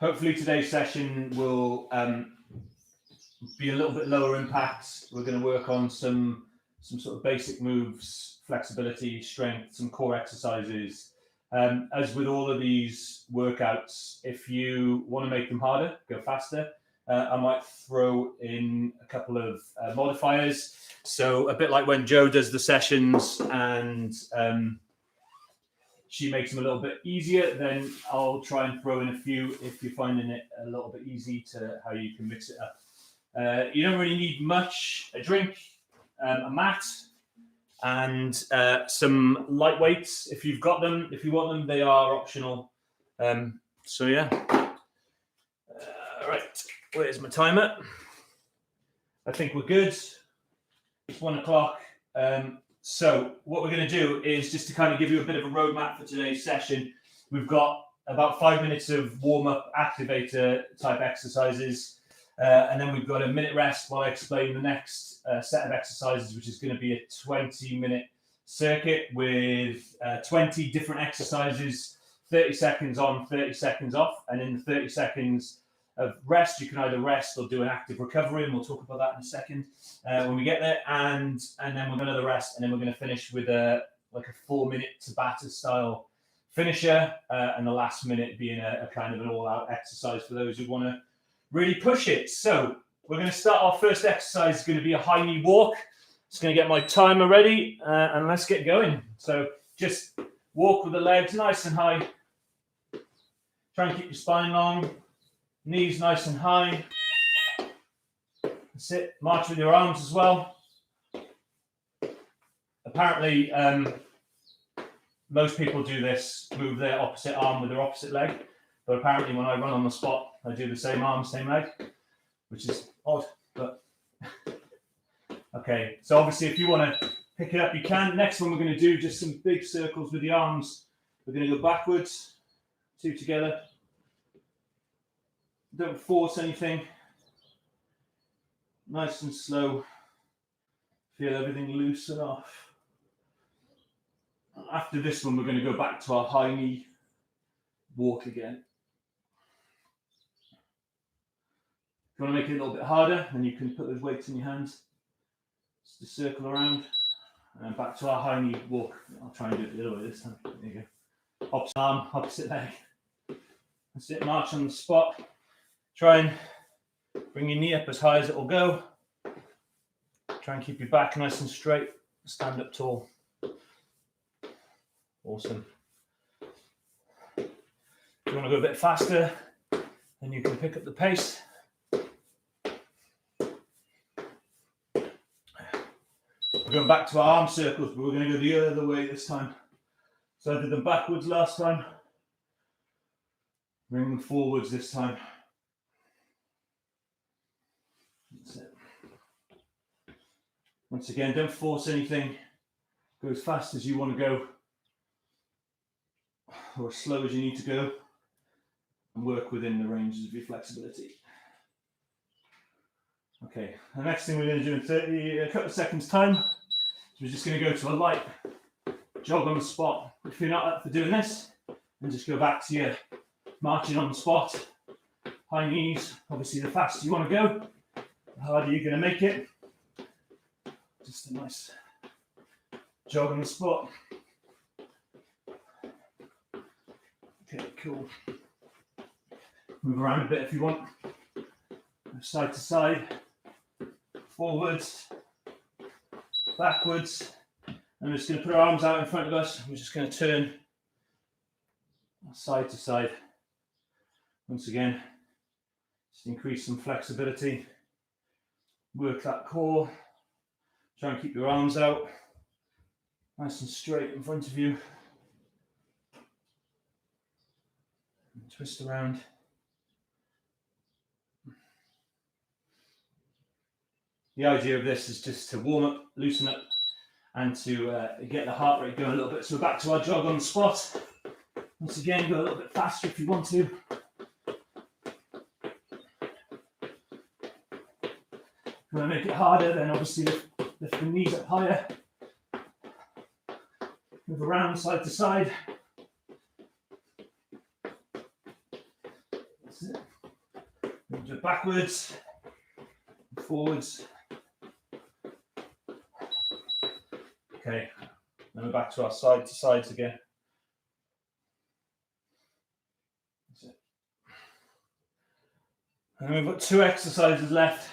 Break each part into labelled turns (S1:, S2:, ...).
S1: Hopefully today's session will be a little bit lower impact. We're going to work on some sort of basic moves, flexibility, strength, some core exercises. As with all of these workouts, if you want to make them harder, go faster, I might throw in a couple of modifiers. So a bit like when Jo does the sessions and she makes them a little bit easier, then I'll try and throw in a few if you're finding it a little bit easy to how you can mix it up. You don't really need much, a drink, a mat, and some light weights if you've got them. If you want them, they are optional. So yeah. All right, where's my timer? I think we're good. It's 1 o'clock. So what we're going to do is just to kind of give you a bit of a roadmap for today's session. We've got about 5 minutes of warm-up activator type exercises. And then we've got a minute rest while I explain the next set of exercises, which is going to be a 20-minute circuit with 20 different exercises, 30 seconds on, 30 seconds off. And in the 30 seconds of rest, you can either rest or do an active recovery, and we'll talk about that in a second when we get there. And then we're going to rest, and then we're going to finish with a 4-minute Tabata style finisher, and the last minute being a kind of an all-out exercise for those who want to really push it. So we're going to start. Our first exercise is going to be a high knee walk. Just going to get my timer ready, and let's get going. So just walk with the legs nice and high. Try and keep your spine long. Knees nice and high. That's it. March with your arms as well. Apparently, most people do this, move their opposite arm with their opposite leg. But apparently when I run on the spot, I do the same arm, same leg, which is odd, but okay. So obviously if you want to pick it up, you can. Next one we're going to do just some big circles with the arms. We're going to go backwards, 2 together. Don't force anything. Nice and slow. Feel everything loosen off. After this one, we're going to go back to our high knee walk again. If you want to make it a little bit harder, then you can put those weights in your hands. Just to circle around. And back to our high knee walk. I'll try and do it the other way this time. There you go. Opposite arm, opposite leg. That's it. March on the spot. Try and bring your knee up as high as it will go. Try and keep your back nice and straight. Stand up tall. Awesome. If you want to go a bit faster, then you can pick up the pace. We're going back to our arm circles, but we're going to go the other way this time. So I did them backwards last time. Bring them forwards this time. That's it. Once again, don't force anything. Go as fast as you want to go, or as slow as you need to go, and work within the ranges of your flexibility. Okay, the next thing we're going to do in a couple of seconds time, is we're just going to go to a light jog on the spot. If you're not up for doing this, then just go back to your marching on the spot. High knees, obviously the faster you want to go, the harder you're going to make it. Just a nice jog on the spot. Okay, cool. Move around a bit if you want. Side to side, forwards, backwards. And we're just going to put our arms out in front of us. We're just going to turn side to side. Once again, just increase some flexibility. Work that core. Try and keep your arms out nice and straight in front of you. And twist around. The idea of this is just to warm up, loosen up, and to get the heart rate going a little bit. So we're back to our jog on the spot. Once again, go a little bit faster if you want to. If you want to make it harder, then obviously lift the knees up higher. Move around side to side. That's it. backwards, forwards. Okay, then we're back to our side to sides again. That's it. And then we've got 2 exercises left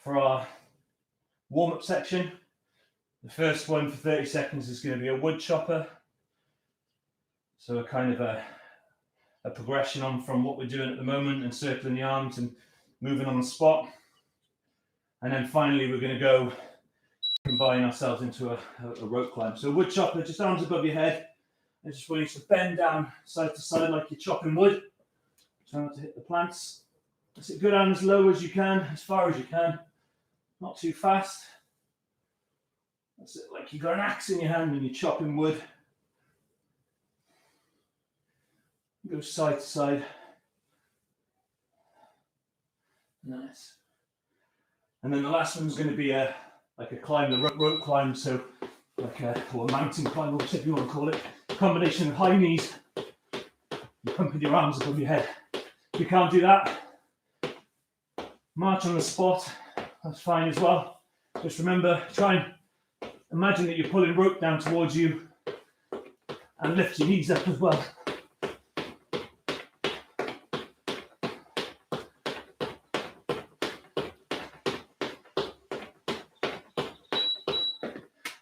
S1: for our warm-up section. The first one for 30 seconds is going to be a wood chopper. So a kind of a progression on from what we're doing at the moment, and circling the arms and moving on the spot. And then finally we're going to go combine ourselves into a rope climb. So wood chopper, just arms above your head. I just want you to bend down side to side like you're chopping wood. Try not to hit the plants. That's it. Go down as low as you can, as far as you can. Not too fast. That's it, like you've got an axe in your hand and you're chopping wood. Go side to side. Nice. And then the last one's going to be like a climb, the rope climb, so like a mountain climb, or whatever you want to call it. Combination of high knees, you're pumping your arms above your head. If you can't do that, march on the spot, that's fine as well. Just remember, try and imagine that you're pulling rope down towards you, and lift your knees up as well.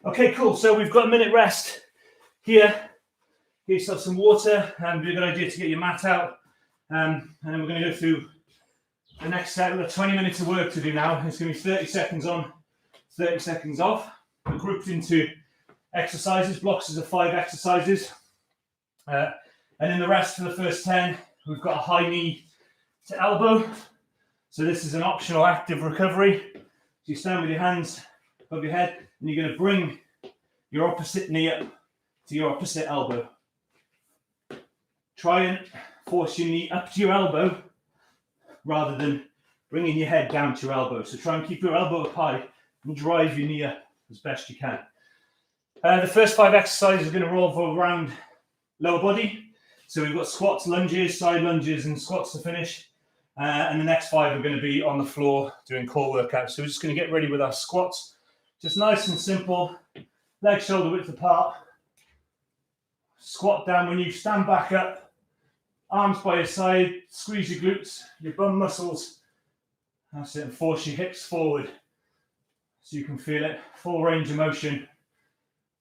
S1: Okay, cool. So we've got a minute rest here. Get yourself some water, and it'd be a good idea to get your mat out. And then we're going to go through the next set. We've got 20 minutes of work to do now. It's going to be 30 seconds on, 30 seconds off. We're grouped into exercises, blocks of 5 exercises. And in the rest for the first 10, we've got a high knee to elbow. So this is an optional active recovery. So you stand with your hands above your head, and you're going to bring your opposite knee up to your opposite elbow. Try and force your knee up to your elbow rather than bringing your head down to your elbow. So try and keep your elbow up high and drive your knee up as best you can. The first 5 exercises are going to revolve around lower body. So we've got squats, lunges, side lunges, and squats to finish. And the next 5 are going to be on the floor doing core workouts. So we're just going to get ready with our squats. Just nice and simple. Legs shoulder width apart. Squat down when you stand back up. Arms by your side. Squeeze your glutes, your bum muscles. That's it. And force your hips forward so you can feel it. Full range of motion.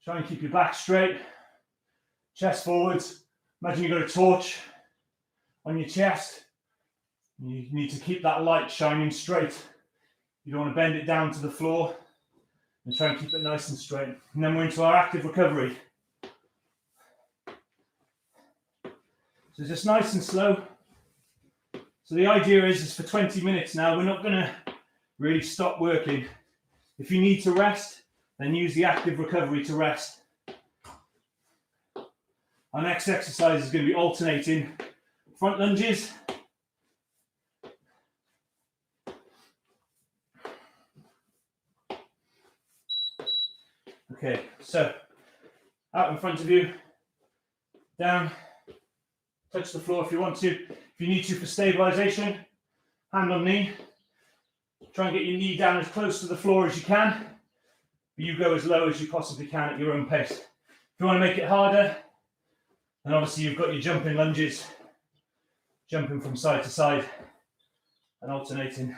S1: Try and keep your back straight. Chest forwards. Imagine you've got a torch on your chest. You need to keep that light shining straight. You don't want to bend it down to the floor. And try and keep it nice and straight. And then we're into our active recovery. So just nice and slow. So the idea is for 20 minutes now, we're not going to really stop working. If you need to rest, then use the active recovery to rest. Our next exercise is going to be alternating front lunges. Okay, so out in front of you, down, touch the floor if you want to. If you need to for stabilization, hand on knee. Try and get your knee down as close to the floor as you can. But you go as low as you possibly can at your own pace. If you want to make it harder, then obviously you've got your jumping lunges, jumping from side to side and alternating,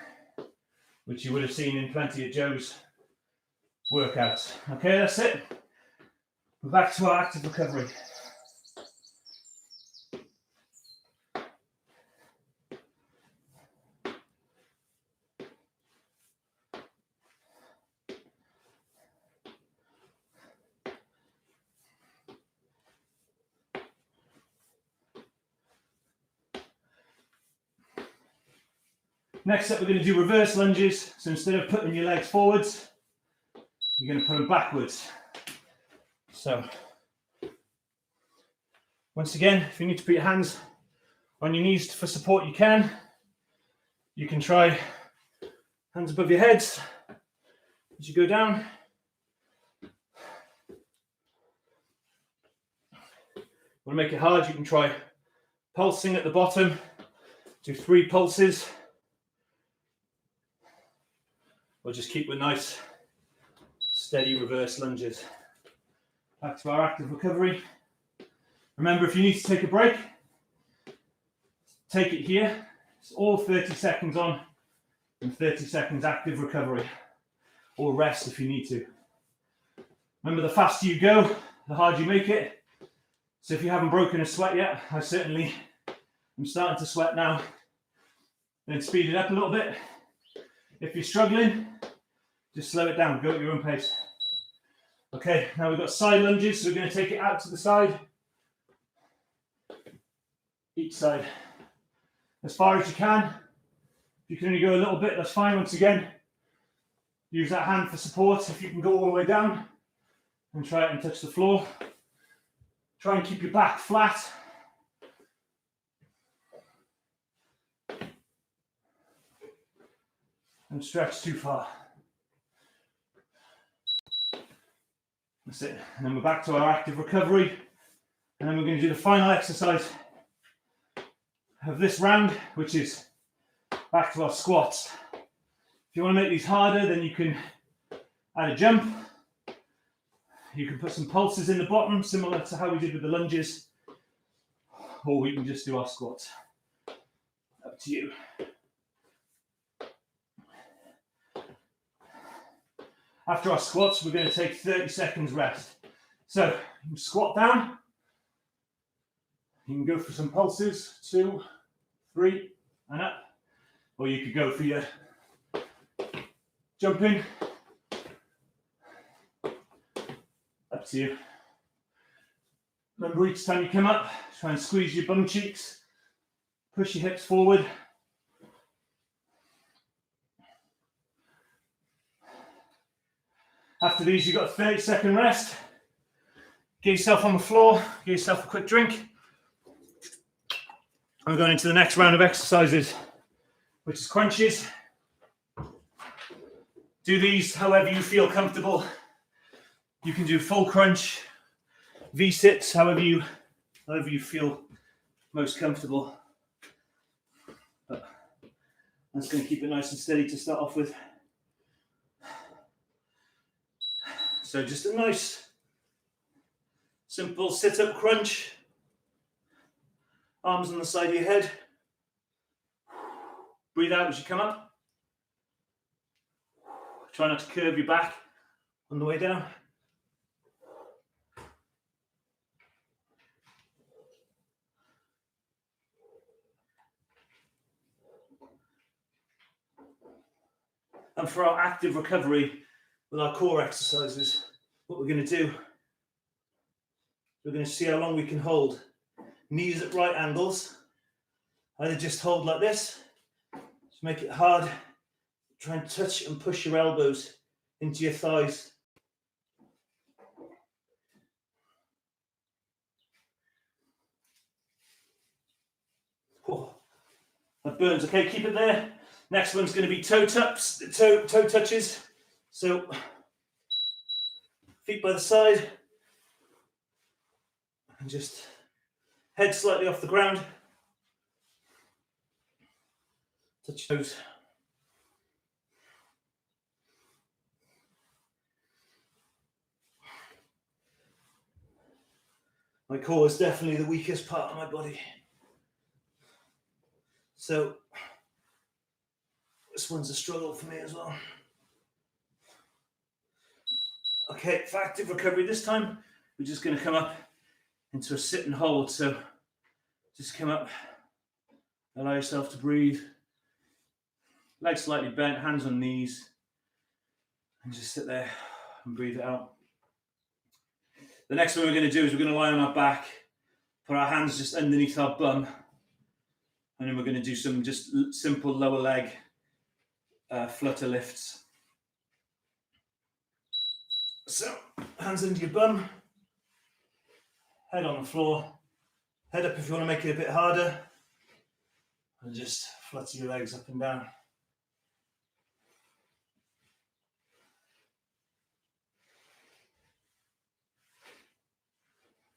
S1: which you would have seen in plenty of Joe's workouts. Okay, that's it. We're back to our active recovery. Next up, we're going to do reverse lunges. So instead of putting your legs forwards, you're going to put them backwards. So, once again, if you need to put your hands on your knees for support, you can. You can try hands above your heads as you go down. Want to make it hard, you can try pulsing at the bottom. Do 3 pulses. or just keep with nice, steady reverse lunges. Back to our active recovery. Remember, if you need to take a break, take it here. It's all 30 seconds on and 30 seconds active recovery, or rest if you need to. Remember, the faster you go, the harder you make it. So if you haven't broken a sweat yet, I certainly am starting to sweat now. Then speed it up a little bit. If you're struggling, just slow it down, go at your own pace. Okay, now we've got side lunges, so we're going to take it out to the side. Each side. As far as you can. If you can only go a little bit, that's fine. Once again, use that hand for support. If you can go all the way down and try it and touch the floor. Try and keep your back flat. Don't stretch too far. That's it. And then we're back to our active recovery. And then we're going to do the final exercise of this round, which is back to our squats. If you want to make these harder, then you can add a jump. You can put some pulses in the bottom, similar to how we did with the lunges. Or we can just do our squats. Up to you. After our squats, we're going to take 30 seconds rest. So, you can squat down. You can go for some pulses, 2, 3, and up. Or you could go for your jumping. Up to you. Remember, each time you come up, try and squeeze your bum cheeks. Push your hips forward. After these, you've got a 30-second rest. Get yourself on the floor, get yourself a quick drink. I'm going into the next round of exercises, which is crunches. Do these however you feel comfortable. You can do full crunch, V-sits, however you feel most comfortable. But I'm just going to keep it nice and steady to start off with. So just a nice, simple sit-up crunch. Arms on the side of your head. Breathe out as you come up. Try not to curve your back on the way down. And for our active recovery with our core exercises, what we're going to do, we're going to see how long we can hold. Knees at right angles. Either just hold like this, just make it hard. Try and touch and push your elbows into your thighs. Oh, that burns. Okay, keep it there. Next one's going to be toe touches. So, feet by the side, and just head slightly off the ground. Touch your toes. My core is definitely the weakest part of my body. So, this one's a struggle for me as well. Okay, for active recovery this time, we're just going to come up into a sit and hold. So, just come up, allow yourself to breathe. Legs slightly bent, hands on knees. And just sit there and breathe it out. The next one we're going to do is we're going to lie on our back, put our hands just underneath our bum, and then we're going to do some just simple lower leg flutter lifts. So, hands under your bum, head on the floor, head up if you want to make it a bit harder, and just flutter your legs up and down.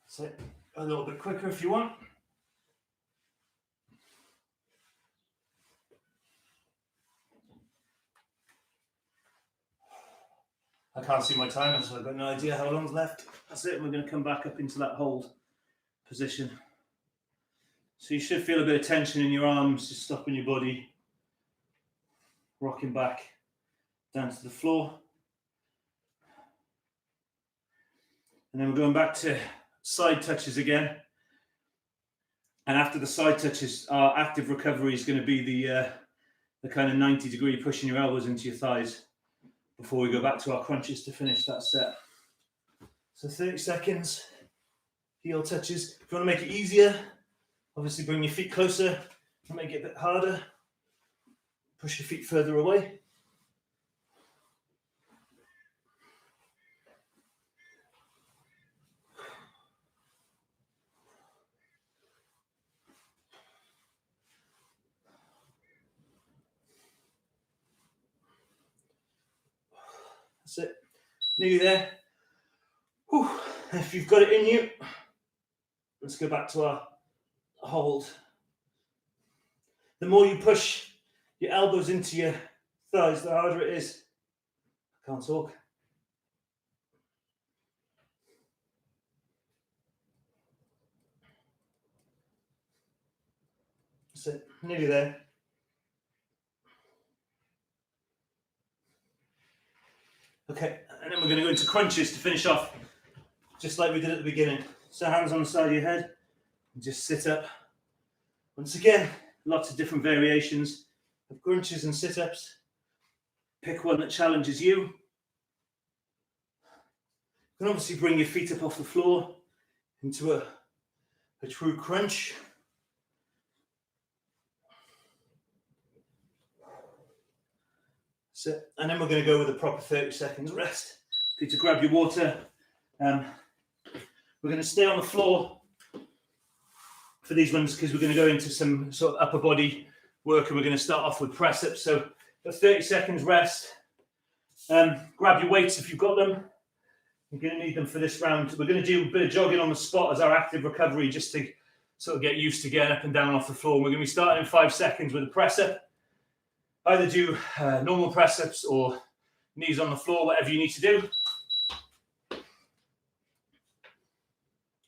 S1: So, a little bit quicker if you want. I can't see my timer, so I've got no idea how long's left. That's it. We're going to come back up into that hold position. So you should feel a bit of tension in your arms, just stopping your body, rocking back down to the floor. And then we're going back to side touches again. And after the side touches, our active recovery is going to be the kind of 90-degree pushing your elbows into your thighs before we go back to our crunches to finish that set. So 30 seconds, heel touches. If you want to make it easier, obviously bring your feet closer and make it a bit harder. Push your feet further away. That's it. Nearly there. Whew. If you've got it in you, let's go back to our hold. The more you push your elbows into your thighs, the harder it is. I can't talk. That's it. Nearly there. Okay, and then we're going to go into crunches to finish off, just like we did at the beginning. So hands on the side of your head, and just sit up. Once again, lots of different variations of crunches and sit-ups. Pick one that challenges you. You can obviously bring your feet up off the floor into a true crunch. So, and then we're going to go with a proper 30 seconds rest. For you to grab your water. We're going to stay on the floor for these ones because we're going to go into some sort of upper body work, and we're going to start off with press ups. So for 30 seconds rest. Grab your weights if you've got them. You're going to need them for this round. We're going to do a bit of jogging on the spot as our active recovery, just to sort of get used to getting up and down off the floor. We're going to be starting in 5 seconds with a press up. Either do normal press ups or knees on the floor, whatever you need to do.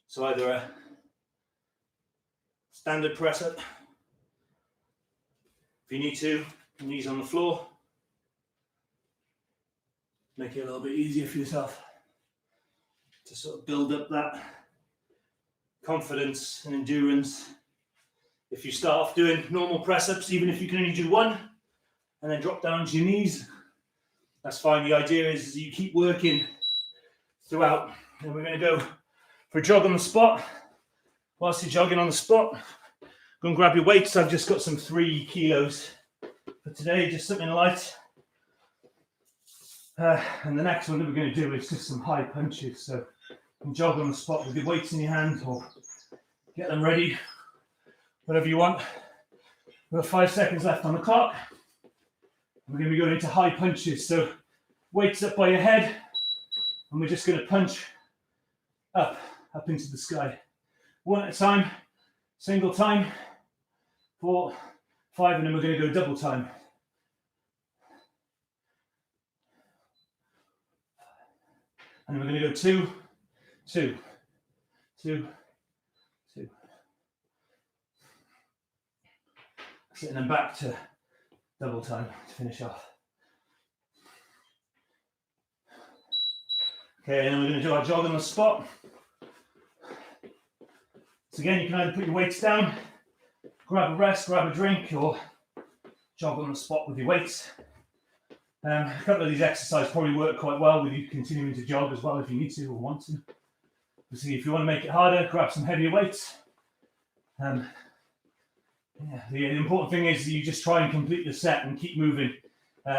S1: So either a standard press up, if you need to, knees on the floor. Make it a little bit easier for yourself to sort of build up that confidence and endurance. If you start off doing normal press ups, even if you can only do one, and then drop down to your knees, that's fine. The idea is you keep working throughout. And we're going to go for a jog on the spot. Whilst you're jogging on the spot, go and grab your weights. I've just got some 3 kilos for today, just something light. And the next one that we're going to do is just some high punches. So you can jog on the spot with your weights in your hand or get them ready, whatever you want. We've got 5 seconds left on the clock. We're going to be going into high punches. So weights up by your head, and we're just going to punch up into the sky. 1 at a time, single time, 4, 5, and then we're going to go double time. And then we're going to go 2, 2, 2, 2. And then back to double time to finish off. Okay, and then we're going to do our jog on the spot. So again, you can either put your weights down, grab a rest, grab a drink, or jog on the spot with your weights. A couple of these exercises probably work quite well with you continuing to jog as well if you need to or want to. Obviously, if you want to make it harder, grab some heavier weights. The important thing is that you just try and complete the set and keep moving.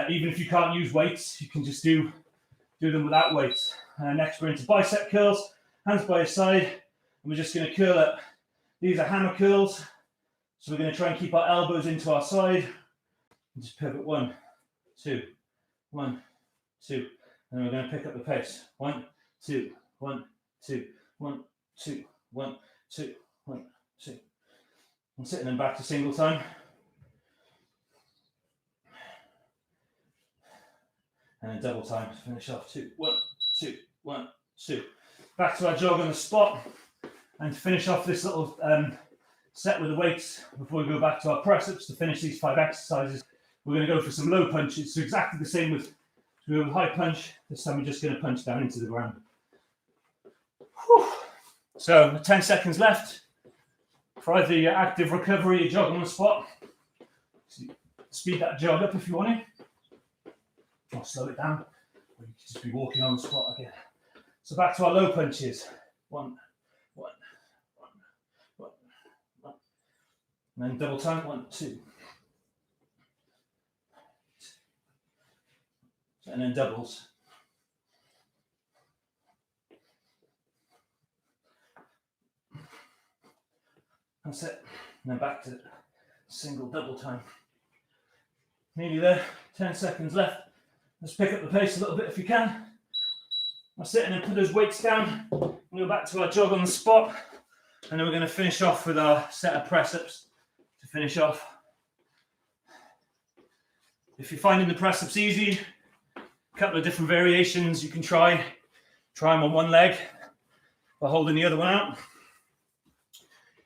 S1: Even if you can't use weights, you can just do them without weights. Next, we're into bicep curls, hands by your side, and we're just going to curl up. These are hammer curls, so we're going to try and keep our elbows into our side and just pivot 1, 2, 1, 2, and then we're going to pick up the pace. 1, 2, 1, 2, 1, 2, 1, 2, 1, 2. And sitting them back to single time. And then double time to finish off. 2, 1, 2, 1, 2. Back to our jog on the spot. And to finish off this little set with the weights, before we go back to our press-ups to finish these 5 exercises, we're going to go for some low punches. So exactly the same with high punch. This time we're just going to punch down into the ground. Whew. So 10 seconds left for either your active recovery or jog on the spot. So speed that jog up if you want it, or slow it down, or you can just be walking on the spot again. So back to our low punches. 1, 1, 1, 1, 1. And then double time. 1, 2. And then doubles. That's it. And then back to single double time. Nearly there. 10 seconds left. Let's pick up the pace a little bit if you can. That's it. And then put those weights down. And go back to our jog on the spot. And then we're going to finish off with our set of press-ups to finish off. If you're finding the press-ups easy, a couple of different variations you can try. Try them on one leg while holding the other one out.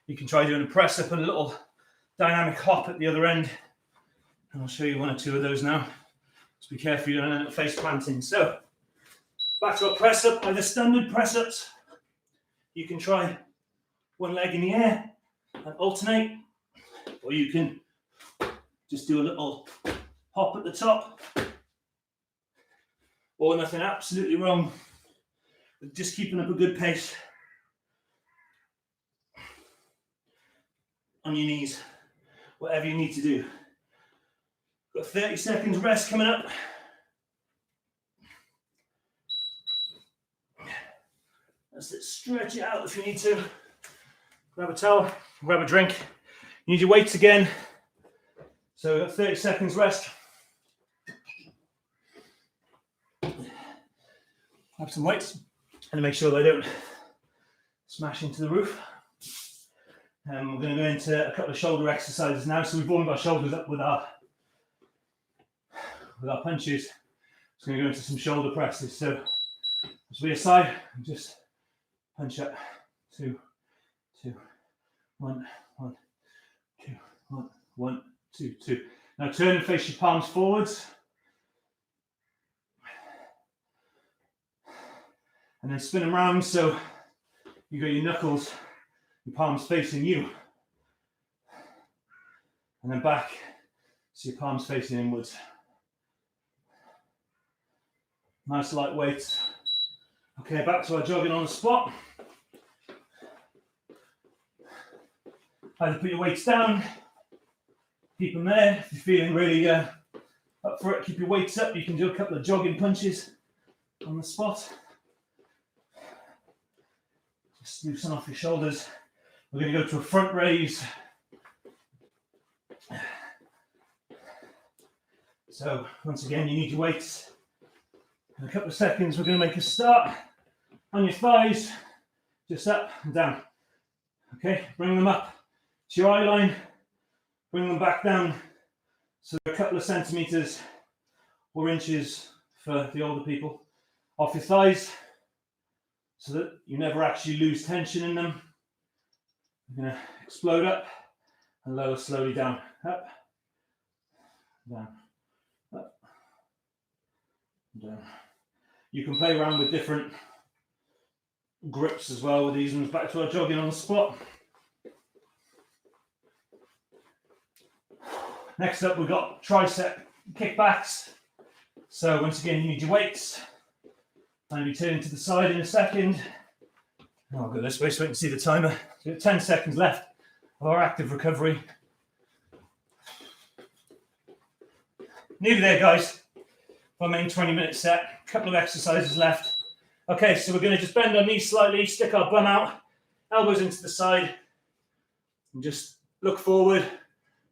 S1: You can try doing a press-up and a little dynamic hop at the other end. And I'll show you 1 or 2 of those now. Just be careful you don't end up face planting. So, back to our press-up. Either standard press-ups, you can try one leg in the air and alternate. Or you can just do a little hop at the top. Or nothing absolutely wrong with just keeping up a good pace on your knees, whatever you need to do. Got 30 seconds rest coming up. Let's stretch it out if you need to. Grab a towel, grab a drink. You need your weights again. So we've got 30 seconds rest. Have some weights and make sure they don't smash into the roof. And we're going to go into a couple of shoulder exercises now. So we've warmed our shoulders up with our punches. Just going to go into some shoulder presses. So as we aside, just punch up. 2, 2, 1, 1, 2, 1, 1, 2, 2. Now turn and face your palms forwards. And then spin them around so you got your knuckles, your palms facing you. And then back so your palms facing inwards. Nice light weights. Okay, back to our jogging on the spot. Either put your weights down, keep them there. If you're feeling really up for it, keep your weights up. You can do a couple of jogging punches on the spot. Just loosen off your shoulders. We're going to go to a front raise. So once again, you need your weights. In a couple of seconds, we're going to make a start on your thighs, just up and down. Okay, bring them up to your eye line, bring them back down. So a couple of centimeters or inches for the older people off your thighs, so that you never actually lose tension in them. You're going to explode up and lower slowly down. Up, down, up, down. You can play around with different grips as well with these ones. Back to our jogging on the spot. Next up, we've got tricep kickbacks. So once again, you need your weights. I'm going to be turning to the side in a second. I'll go this way so we can see the timer. So we've got 10 seconds left of our active recovery. Nearly there, guys. Our main 20-minute set. A couple of exercises left. Okay, so we're going to just bend our knees slightly, stick our bum out, elbows into the side, and just look forward,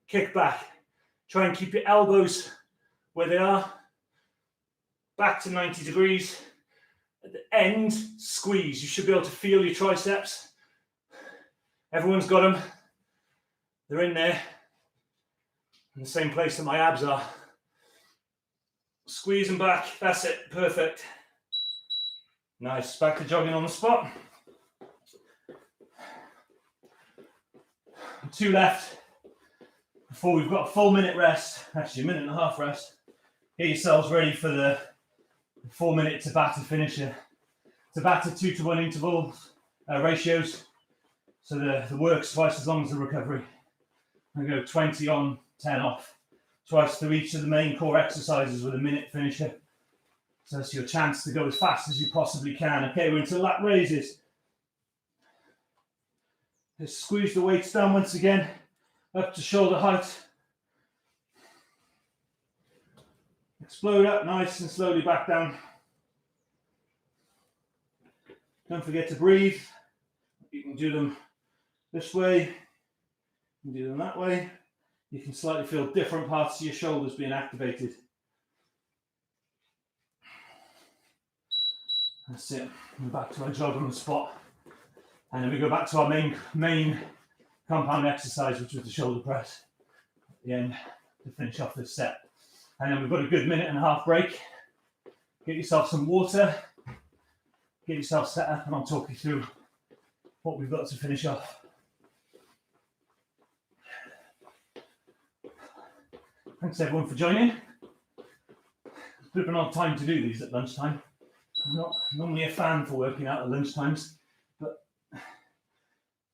S1: kick back. Try and keep your elbows where they are, back to 90 degrees. At the end, squeeze. You should be able to feel your triceps. Everyone's got them. They're in there, in the same place that my abs are. Squeeze them back. That's it. Perfect. Nice. Back to jogging on the spot. 2 left before we've got a full minute rest. Actually, a minute and a half rest. Get yourselves ready for the 4-minute Tabata finisher. Tabata 2-to-1 intervals ratios. So the work's twice as long as the recovery. I go 20 on, 10 off. Twice through each of the main core exercises with a minute finisher. So that's your chance to go as fast as you possibly can. Okay, we're into lat raises. Just squeeze the weights down once again, up to shoulder height. Explode up nice and slowly back down. Don't forget to breathe. You can do them this way, you can do them that way. You can slightly feel different parts of your shoulders being activated. That's it. We're back to our jog on the spot. And then we go back to our main compound exercise, which was the shoulder press at the end to finish off this set. And then we've got a good minute and a half break. Get yourself some water, get yourself set up, and I'll talk you through what we've got to finish off. Thanks everyone for joining. It's a bit of an odd time to do these at lunchtime. I'm not normally a fan for working out at lunchtimes, but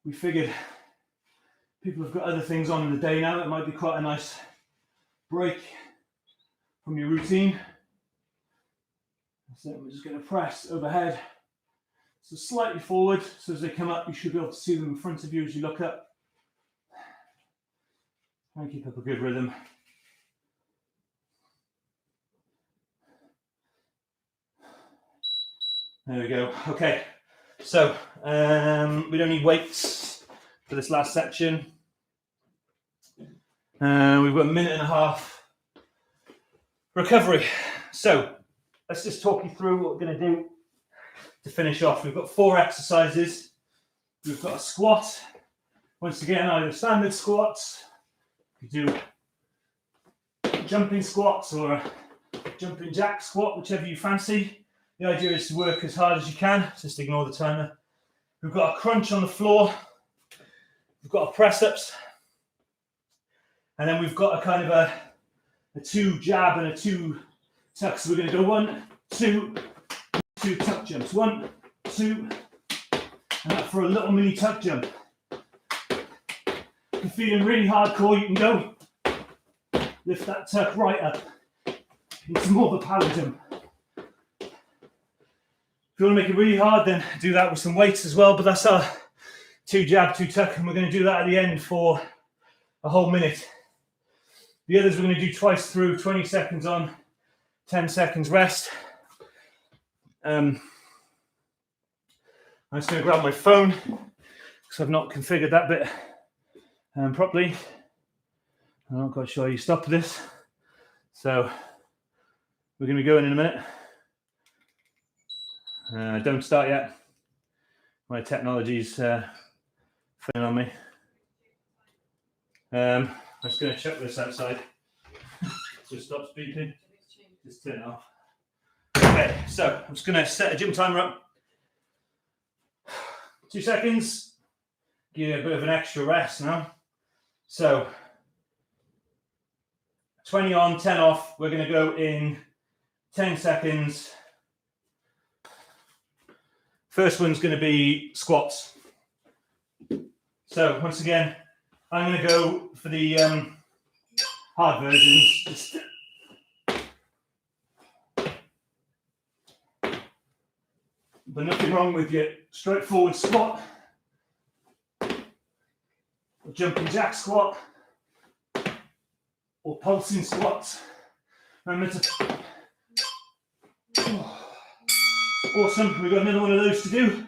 S1: we figured people have got other things on in the day now. It might be quite a nice break from your routine. So we're just going to press overhead, so slightly forward, so as they come up you should be able to see them in front of you as you look up. Try and keep up a good rhythm. There we go. Okay, so we don't need weights for this last section. We've got a minute and a half recovery. So let's just talk you through what we're going to do to finish off. We've got 4 exercises. We've got a squat. Once again, either standard squats, you do jumping squats or a jumping jack squat, whichever you fancy. The idea is to work as hard as you can. Just ignore the timer. We've got a crunch on the floor. We've got a press-ups. And then we've got a kind of a 2 jab and a 2 tuck. So we're going to go 1, 2, 2 tuck jumps. 1, 2, and that for a little mini tuck jump. If you're feeling really hardcore, you can go lift that tuck right up. It's more of a power jump. If you want to make it really hard, then do that with some weights as well. But that's our 2 jab, 2 tuck, and we're going to do that at the end for a whole minute. The others we're going to do twice through, 20 seconds on, 10 seconds rest. I'm just going to grab my phone because I've not configured that bit properly. I'm not quite sure how you stop this. So we're going to be going in a minute. Don't start yet. My technology's failing on me. I'm just going to check this outside. So it stops beeping. Just turn it off. Okay, so I'm just going to set a gym timer up. 2 seconds. Give you a bit of an extra rest now. So 20 on, 10 off. We're going to go in 10 seconds. First one's going to be squats. So once again, I'm going to go for the hard versions. But nothing wrong with your straightforward squat, or jumping jack squat, or pulsing squats. Remember to... Awesome, we've got another one of those to do.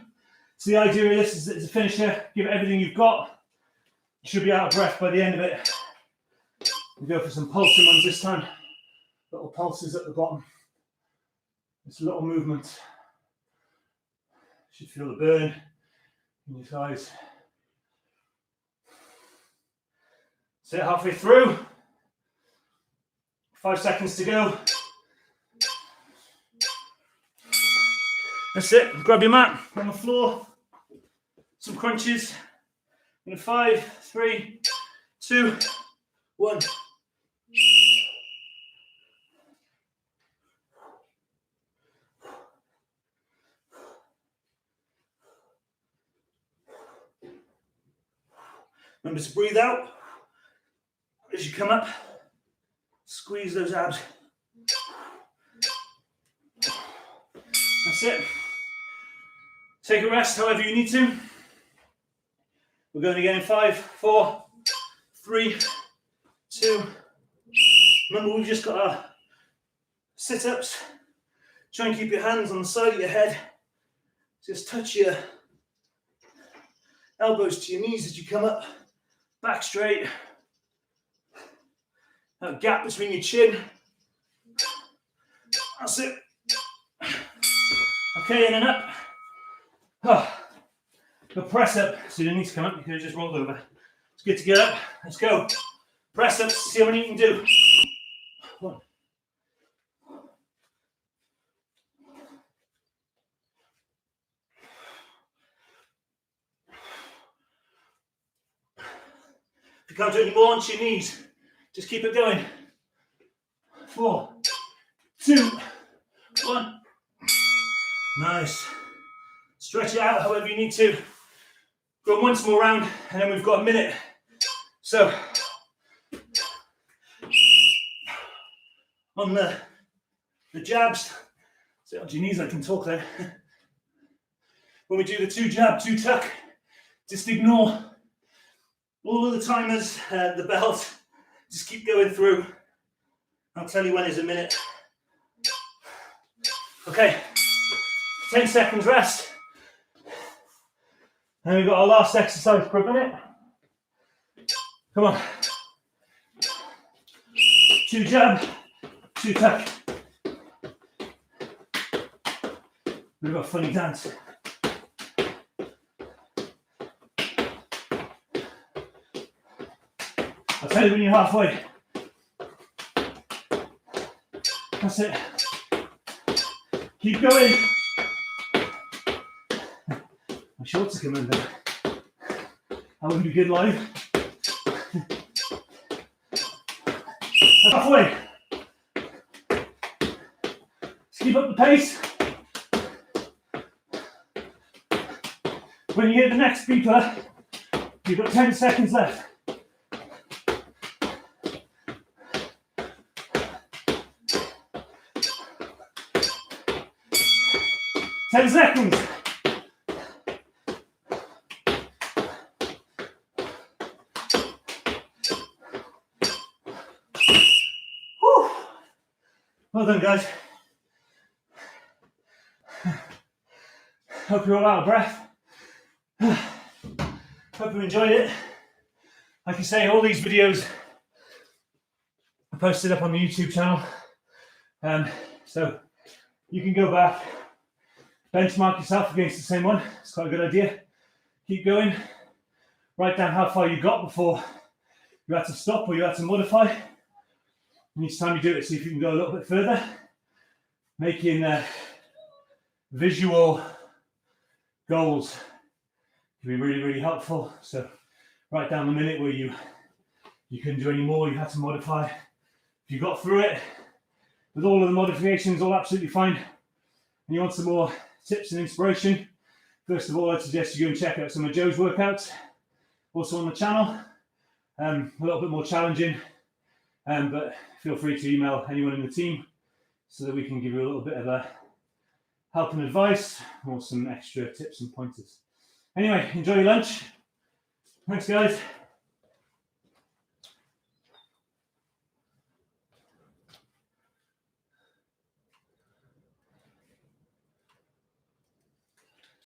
S1: So the idea of this is that as a finisher, give it everything you've got. You should be out of breath by the end of it. We go for some pulsing ones this time. Little pulses at the bottom. It's a little movement. You should feel the burn in your thighs. Sit halfway through. 5 seconds to go. That's it. Grab your mat on the floor. Some crunches. In 5, 3, 2, 1. Remember to breathe out as you come up. Squeeze those abs. That's it. Take a rest however you need to. We're going again in 5, 4, 3, 2. Remember, we've just got our sit-ups. Try and keep your hands on the side of your head. Just touch your elbows to your knees as you come up. Back straight. That gap between your chin. That's it. Okay, in and up. Oh. But press up, so you don't need to come up, you can just roll over. It's good to get up. Let's go. Press up, see how many you can do. 1. If you can't do any more, onto your knees. Just keep it going. 4, 2, 1. Nice. Stretch it out however you need to. Go once more round, and then we've got a minute. So, on the jabs, so onto your knees, I can talk then. When we do the 2 jab, 2 tuck, just ignore all of the timers, the belt, just keep going through. I'll tell you when is a minute. Okay, 10 seconds rest. And we've got our last exercise for a minute. Come on. 2 jab, 2 tuck. We've got a funny dance. I'll tell you when you're halfway. That's it. Keep going. My shorts are coming down. That wouldn't be good live. Halfway. Just keep up the pace. When you hit the next beeper, you've got 10 seconds left. Ten seconds. Whew. Well done, guys. Hope you're all out of breath. Hope you enjoyed it. Like I say, all these videos are posted up on the YouTube channel. So you can go back, benchmark yourself against the same one. It's quite a good idea. Keep going. Write down how far you got before you had to stop or you had to modify. And each time you do it, see if you can go a little bit further. Making visual goals can be really, really helpful. So write down the minute where you couldn't do any more, you had to modify. If you got through it with all of the modifications, all absolutely fine, and you want some more tips and inspiration, first of all, I'd suggest you go and check out some of Joe's workouts, also on the channel. A little bit more challenging, but feel free to email anyone in the team so that we can give you a little bit of a help and advice or some extra tips and pointers. Anyway, enjoy your lunch. Thanks, guys.